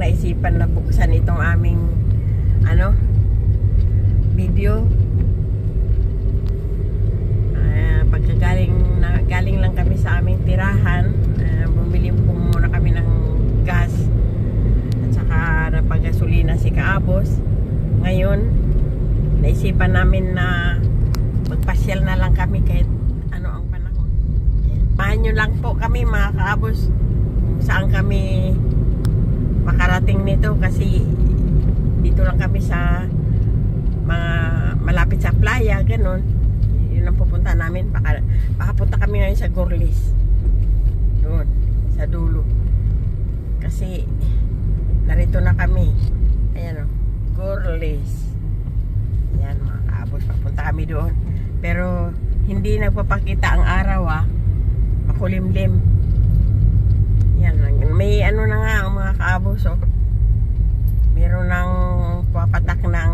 naisipan na buksan itong aming video. Galing lang kami sa aming tirahan, bumili po muna kami ng gas at saka napagasolina si Kaabos. Ngayon naisipan namin na magpasyal na lang kami kahit ano ang panahon. Mahan nyo lang po kami mga Kaabos kung saan kami makarating nito, kasi dito lang kami sa mga malapit sa playa, ganun. Yun ang pupunta namin. Pakapunta kami ngayon sa Gorlis, doon sa dulo, kasi narito na kami. Ayan o, Gorlis. Ayan mga Kaabos, papunta kami doon, pero hindi nagpapakita ang araw, makulimlim. Yan, may ano na nga ang mga Kaabos, meron ng papatak ng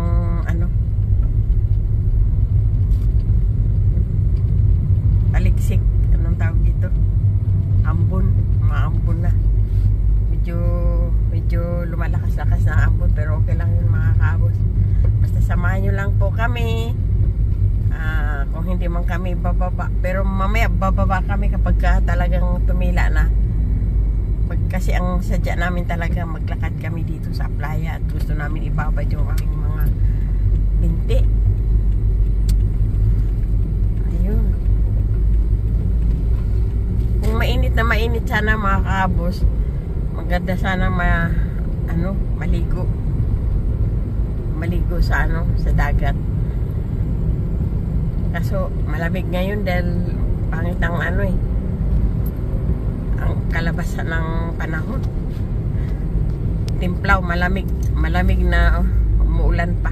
taliksik, anong tawag dito, ambon, maambon na, medyo lumalakas-lakas na ambon, pero okay lang yun mga Kaabos. Basta samahan nyo lang po kami, kung hindi man kami bababa, pero mamaya bababa kami kapag talagang tumila na. Kasi ang sadya namin talaga maglakad kami dito sa playa at gusto namin ibabad yung aming mga binti. Ayun. Kung mainit na mainit sana mga Kaabos, maganda sana maligo sa sa dagat. Kaso malamig ngayon dahil pangit ang ang kalabasan ng panahon. Timplaw, malamig na umuulan pa.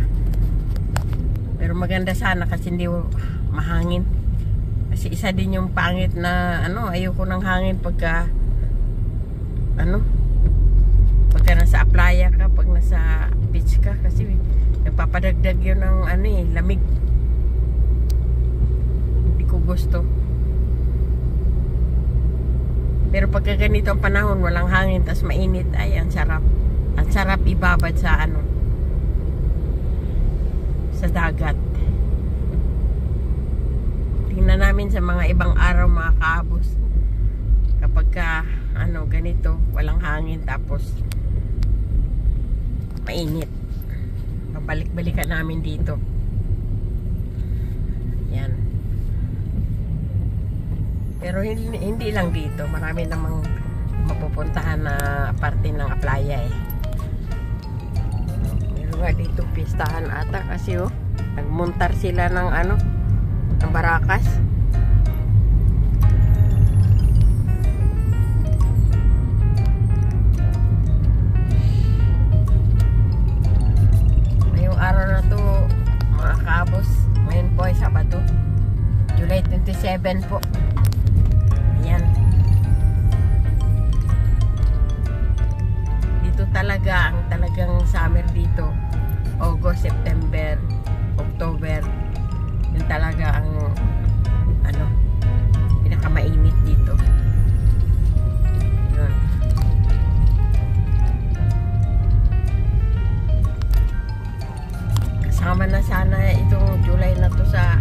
Pero maganda sana kasi hindi mahangin. Kasi isa din yung pangit na ayoko ng hangin pagka nasa playa ka, pag nasa beach ka, kasi nagpapadagdag yun ng lamig. Hindi ko gusto. Pero pagka ganito ang panahon, walang hangin, tas mainit, ay ang sarap. Ang sarap ibabad sa sa dagat. Tingnan namin sa mga ibang araw mga Kaabos, kapag ganito, walang hangin tapos mainit, babalik-balikan namin dito. Yan. Pero hindi lang dito, marami namang mapupuntahan na parte ng playa Meron nga dito pistahan ata, kasi nagmuntar sila ng ng barakas. Ngayong araw na to mga Kaabos, ngayon po ay Sabado, July 27 po. Ayan. Dito talagang summer dito. August, September, October. Yun talaga ang pinakamainit dito. Yun. Kasama na sana itong July na to sa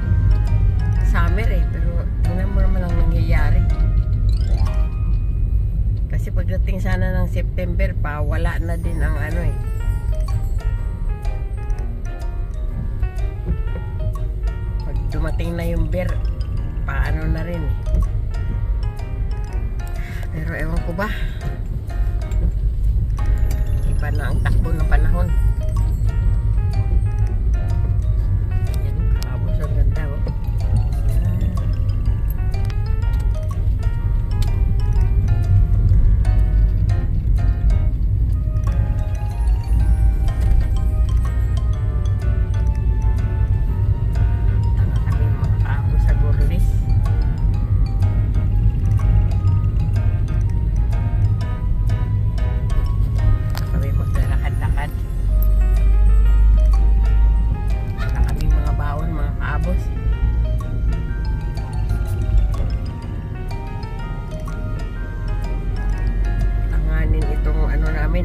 summer pero tingnan mo naman ang nangyayari. Kasi pagdating sana ng September pa, wala na din ang pag dumating na yung bear, paano na rin Pero ewan ko ba, iba na ang takbo ng panahon. Yan, Kaabos, ang ganda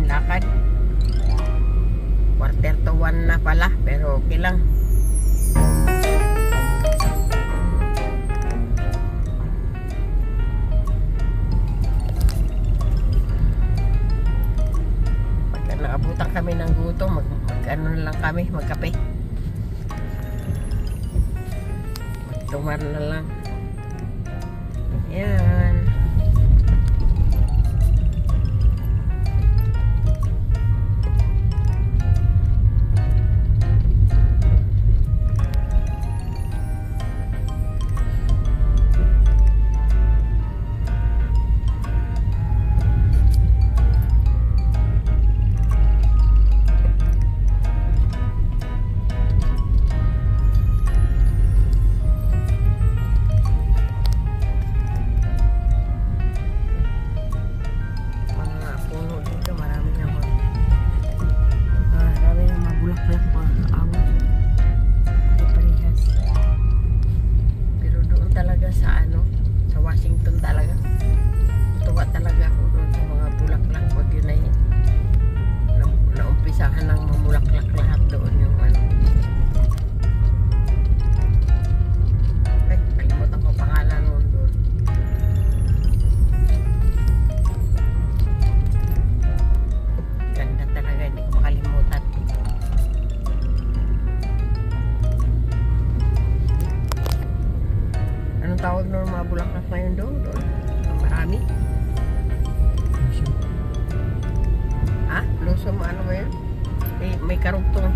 lakad. quarter to 1 na pala, pero okay lang. Pagka naabutan kami ng gutom, mag-ano na lang kami, magkape. Magtumar na lang. Yan. Tawag ng mga bulaklak ngayon doon. Marami. Ha? Blossom ano ba yan? May karugtong.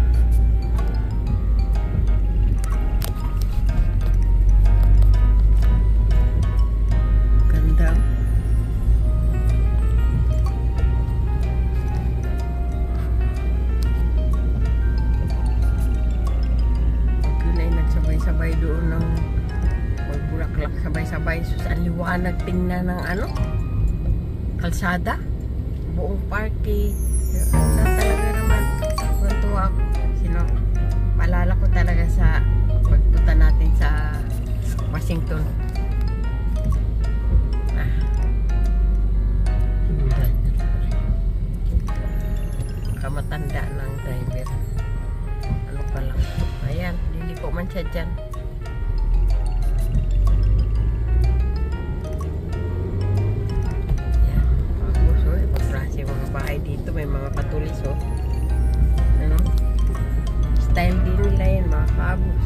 Ganda. Yun ay nagsabay-sabay doon ng bulaklak sabay-sabay. Sus, ang liwanag tingnan ng ano, kalsada, buong parke. Talaga naman tuwa ako. Paalala ko talaga sa pagpunta natin sa Washington. Kamatanda ng driver. Ano pa lang. Ayan, liliko man siya dyan. Dito may mga patulis, oh. Ano? Style din nila yan, mga kabos.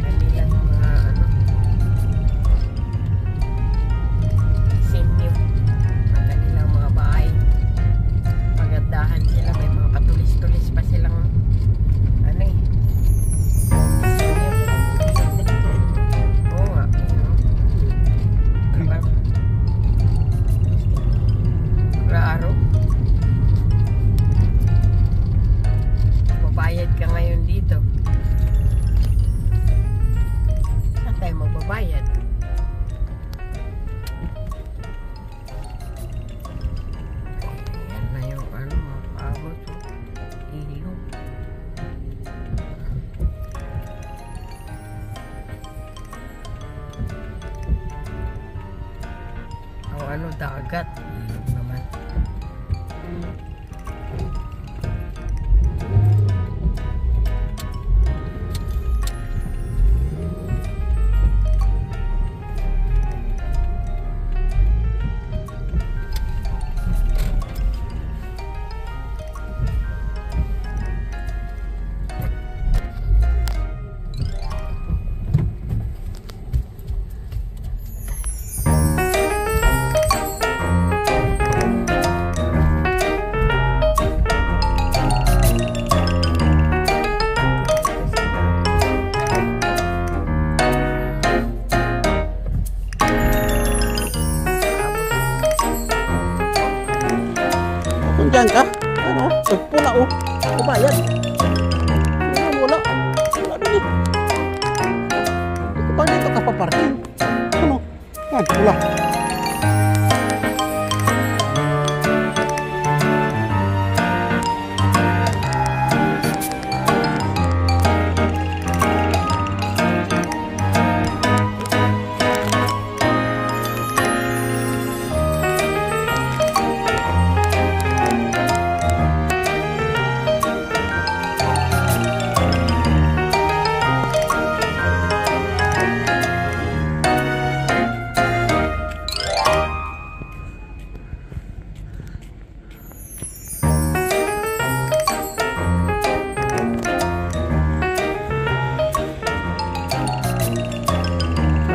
Kanilang mga ano, senior, ang kanilang mga bahay. Dahan sila, may mga patulis-tulis pa silang ano eh. Oo nga, diba? Klaro. Mabayad ka ngayon dito. Saan tayo magbabayad? Ano, dagat. Ilog naman. Diyan ka? Ano? Pula oh. Kubayad. Wala. Wala din eh. Hindi ko pa dito ka paparking. Ano? Yan, pula.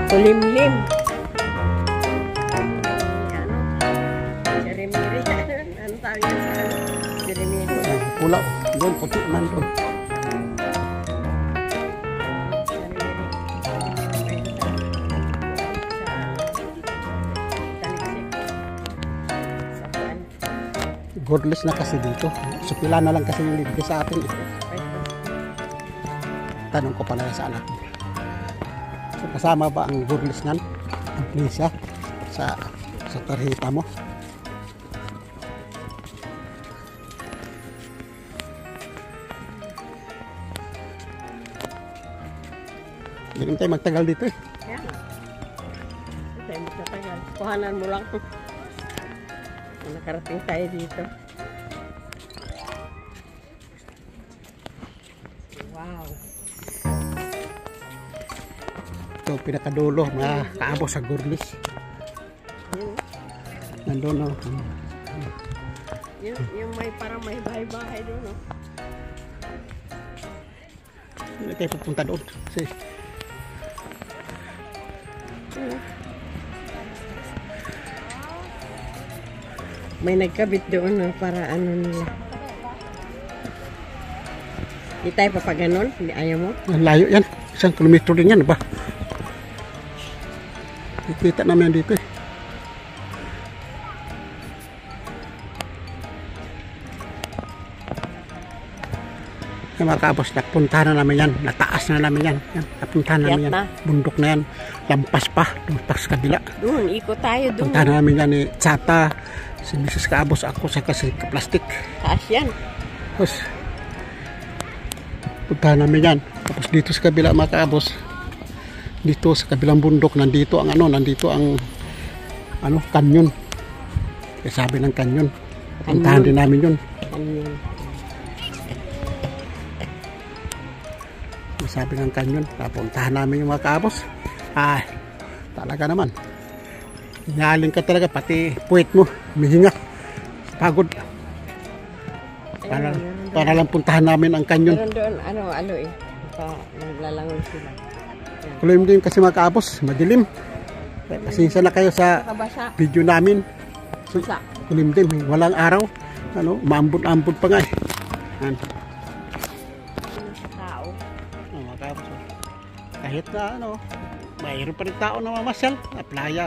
Kulimlim. Ano? Sirimiri. Ano tawag yan sa ano? Sirimiri. Pula. Doon, puti man doon. Godless na kasi dito. So pila na lang kasi yung libre sa atin. Tanong ko pala sa anak. So kasama ba ang godless nan? Ang plisa sa tarhita mo? Hindi tayo magtagal dito eh. Kaya nga. Hindi tayo magtatagal. Kuhanan mo lang. Nakarating tayo dito. Wow. Ito pinakadulo na kaabo sa Gurlis. Nandun o. Yung may parang may bahay-bahay doon o. Hindi tayo pupunta doon. Kasi may nagkabit doon no, para ano nila. Hindi tayo papaganon? Hindi ayaw mo? ang layo yan. 1 kilometro din yan ba? Kita namin dito eh. Yung mga kabos, napuntahan na namin yan. Nataas na namin yan. Napuntahan namin yan. Bundok na yan. Lampas pa. Lampas kabila. Doon, ikot tayo doon. Puntahan namin yan ni Chata, si Mrs. Kabos, ako sa kasi plastic. Taas yan. Tapos, puntahan namin yan. Tapos dito sa kabila mga kabos, dito sa kabilang bundok, nandito ang kanyon. Kaya sabi ng kanyon. Puntahan din namin yun. Kanyon. Sabi ng kanyon, napuntahan namin yung mga kabos. Ay, talaga naman. Hinaling ka talaga, pati puwet mo, humihinga. Pagod. Para lang puntahan namin ang kanyon. Meron doon, ano eh. Naglalangoy sila. Kulim din kasi mga kabos, madilim. Pasensya na kayo sa video namin. Kulim din, walang araw. Maambon-ambon pa nga eh. Kahit na mayroon pa rin tao na mamasyal na playa.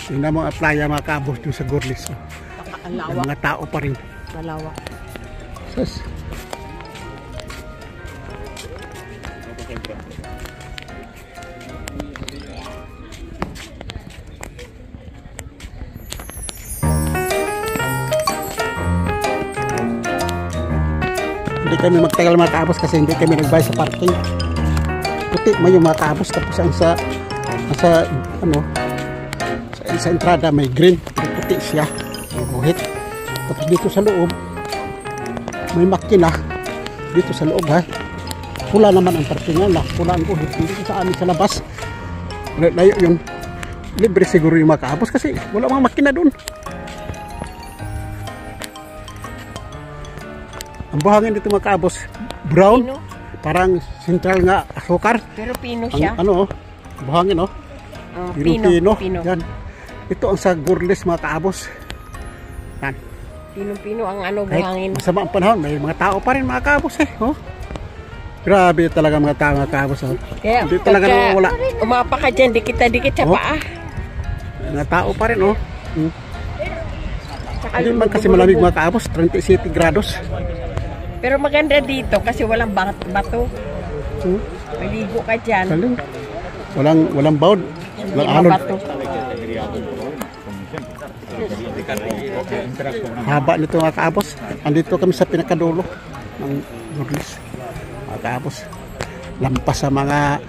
Tingnan mo ang playa mga kabos dun sa Gurlis. May mga tao pa rin. Malawak. Sus. Hindi kami magtagal mga kabos kasi hindi kami nagbayad sa parking. Puti may yung mga kabos, tapos ang sa entrada may green, puti siya, may guhit. Tapos dito sa loob may makina. Dito sa loob pula naman ang parkingan, pula ang guhit. Dito sa amin sa labas layo yun, libre siguro yung mga kabos kasi wala mga makina doon. Ang buhangin dito mga kabos, brown, pino. Parang sentral nga asukar. Pero pino siya. Buhangin pino. Yan. Ito ang sa Gurlis mga kabos. Yan. Pino ang buhangin. Masama ang panahon, may mga tao pa rin mga kabos eh. Grabe talaga mga tao mga kabos. Kaya, hindi talaga wala. Umapa ka dyan, dikit sa paa. Mga tao pa rin Hindi man kasi malamig mga kabos, 37 grados. Pero maganda dito kasi walang bato. Maligo ka dyan. Walang baud. Walang alon. Haba nito mga kabos. Andito kami sa pinakadulo ng Gurlis. Mga kabos. Lampas sa mga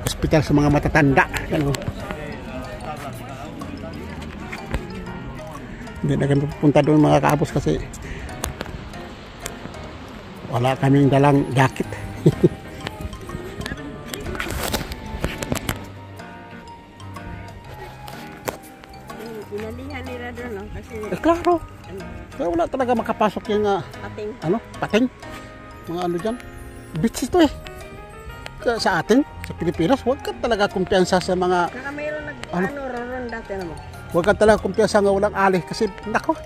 ospital sa mga matatanda. Hindi na kami pupunta doon mga kabos kasi wala kaming dalang jacket. Inalihan nila doon kasi klaro. Kaya wala talaga makapasok yung pating. Pating. Mga dyan. Beach ito eh. sa atin, sa Pilipinas, huwag ka talaga kumpiyansa sa mga, Saka mayroon Ano? roron dati naman. huwag ka talaga kumpiyansa nga walang alih kasi, nako,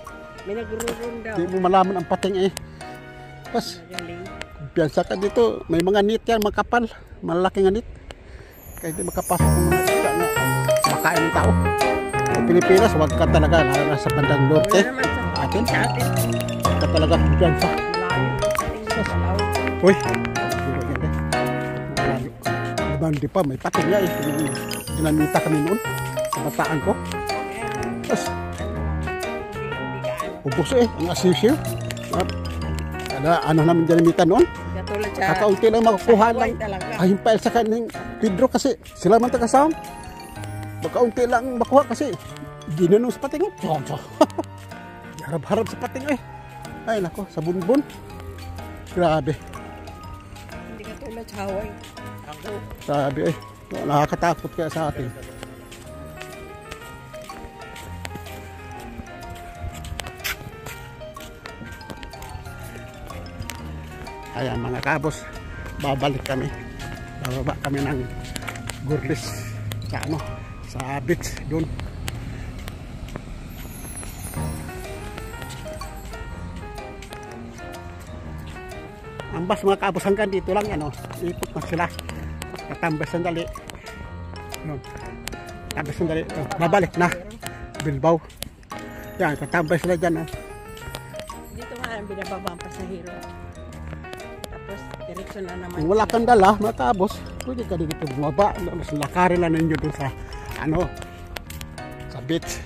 May nagruron daw. di mo malaman ang pating eh. Tapos, Magaling. kumpiyansa ka dito, may mga nit yan, makapal, malalaking nit. Kaya di makapasok ng mga isda na makain ng tao. Sa Pilipinas, huwag ka talaga, lalo na sa bandang norte, Wala naman sa atin, sa atin. huwag ka talaga kumpiyansa. Layo ng pating sa Salaw. Uy, bandi pa, may pating nga eh. Ginamita kami noon, sa bataan ko. Tapos, ubos eh, ang asisyo. Ano namin ginamita noon? Katulad sa Kakaunti lang makukuha Hawaii lang. talaga. Ayun pa sa kaning Pedro kasi sila man taga-sound. Bakaunti lang makuha kasi ginanong sa pating. Harap-harap sa pating eh. Ay nako, sa bunbun. Grabe. Hindi katulad sa Hawaii. Ako. Grabe eh. Nakakatakot kaya sa atin. Ayan mga kabos, babalik kami. Bababa kami ng Gurlis sa ano, sa beach doon. Ang bus mga kabos hanggang dito lang yan, ikot na sila. Katambay sandali. Katambay sandali. Babalik na. Bilbao. Yan, katambay sila dyan. Dito nga ang binababa ang pasahero. Tapos diretso na naman. Kung wala kang dala, mga kabos, pwede ka dito bumaba. Mas lakarin lang ninyo dun sa, ano, sa beach.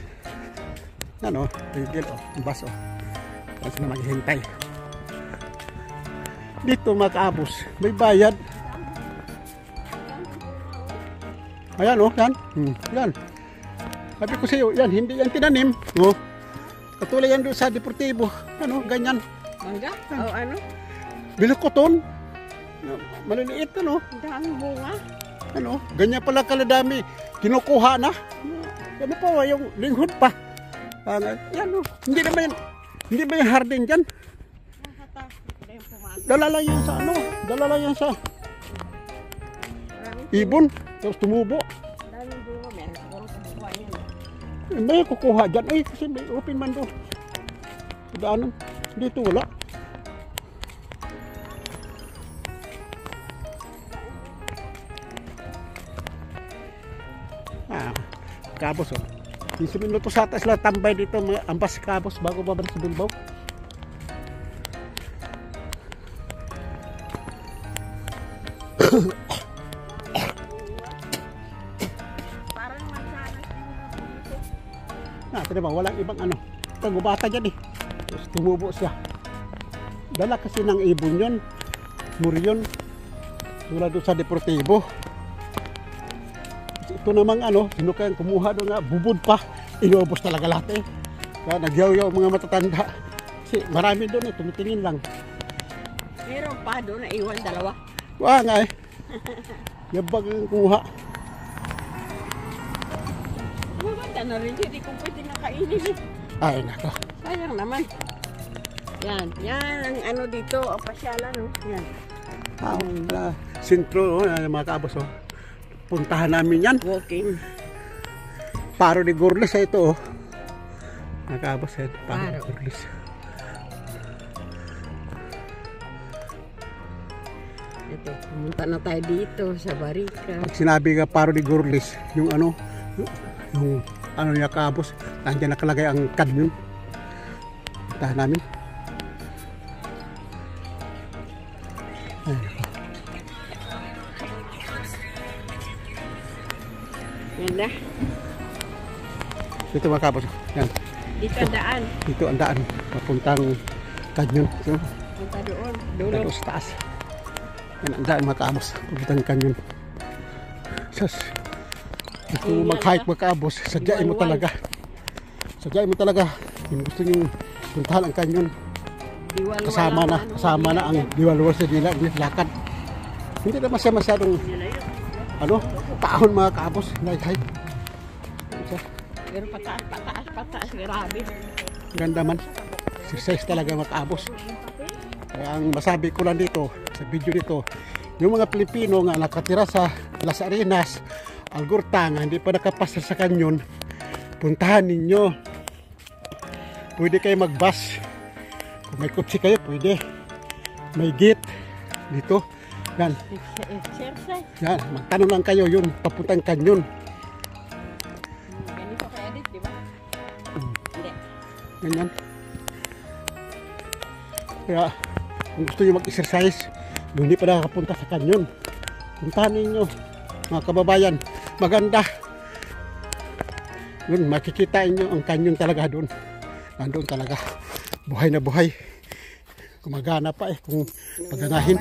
Ano, tigil, ang bus, Tapos na maghihintay. Dito mga kabos, may bayad. Ayan yan. Yan. Sabi ko sa iyo, yan, hindi yan tinanim. Katulad yan doon sa Deportivo. Ano, ganyan. Mangga? O ano? Bilukoton. Maliliit, Ang daming bunga. ganyan pala kaladami. Kinukuha na. Ano pa, yung linghod pa. Yan, hindi ba yung hardin dyan? Dala lang yan sa dala lang yan sa ibon. Tapos tumubo. Daming bunga. Meron siguro sa buwa yan. May kukuha dyan. Ay, kasi may open man doon. Daanan. Dito wala. Kabos 15 minutos ata sila tambay dito mga ambas kabos bago babalik sa Bilbao. Parang mansanas Ito naman, walang ibang tagubata dyan eh. Tapos tumubo siya. Dala kasi ng ibon yun. Murion. Wala doon sa Deportivo. Ito namang sino kayang kumuha doon nga, bubod pa. Inubos talaga lahat eh. Kaya nagyaw-yaw mga matatanda. Kasi marami doon eh, tumitingin lang. Meron pa doon na iwan dalawa. Wala nga eh. Yabag ang kumuha. Maganda na rin. Hindi ko pwede nakainin eh. Ay nako. Sayang naman. Yan ang dito, ang pasyalan. Yan. Ang sentro, mga kabos. Puntahan namin yan. Walking. Paro ni Gurlis ito. Mga kabos, Paro ni Paro. Gurlis. Ito, pumunta na tayo dito sa Barika. Pag sinabi ka Paro ni Gurlis, yung niya kabos, nandiyan nakalagay ang kanyon. Puntahan namin. Ay, nako. Yan na. Dito mga kabos. Yan. Dito ang daan. Dito ang daan. Papuntang kanyon. So, Punta doon. dito Dulo. sa taas. Yan ang daan mga kabos. Papuntang kanyon. Sus. Gusto mo mag-hike mga kabos. Sadyain mo talaga. Sadyain mo talaga. Kung gusto nyo puntahan ang kanyon. Diwalwala Kasama na ang diwalwala nila. Lakad. Hindi naman siya masyadong taon mga kabos. Hike. Pero pataas. Grabe. Ganda man. Exercise talaga mga kabos. Kaya ang masabi ko lang dito sa video nito, Yung mga Pilipino nga nakatira sa Las Arenas, Algorta nga hindi pa nakapasal sa kanyon, puntahan ninyo. Pwede kayo mag-bus. Kung may kutsi kayo, pwede. May gate dito. Yan. Exercise. Yan. Magtanong lang kayo yun, papuntang kanyon. Ganito kaya edit, di ba? Hindi. Ganyan. Kaya, kung gusto nyo mag-exercise, hindi pa nakakapunta sa kanyon. Puntahan ninyo, mga kababayan. Maganda. Doon, makikita nyo ang kanyon talaga doon. Nandun talaga. Buhay na buhay. Gumagana pa kung paganahin.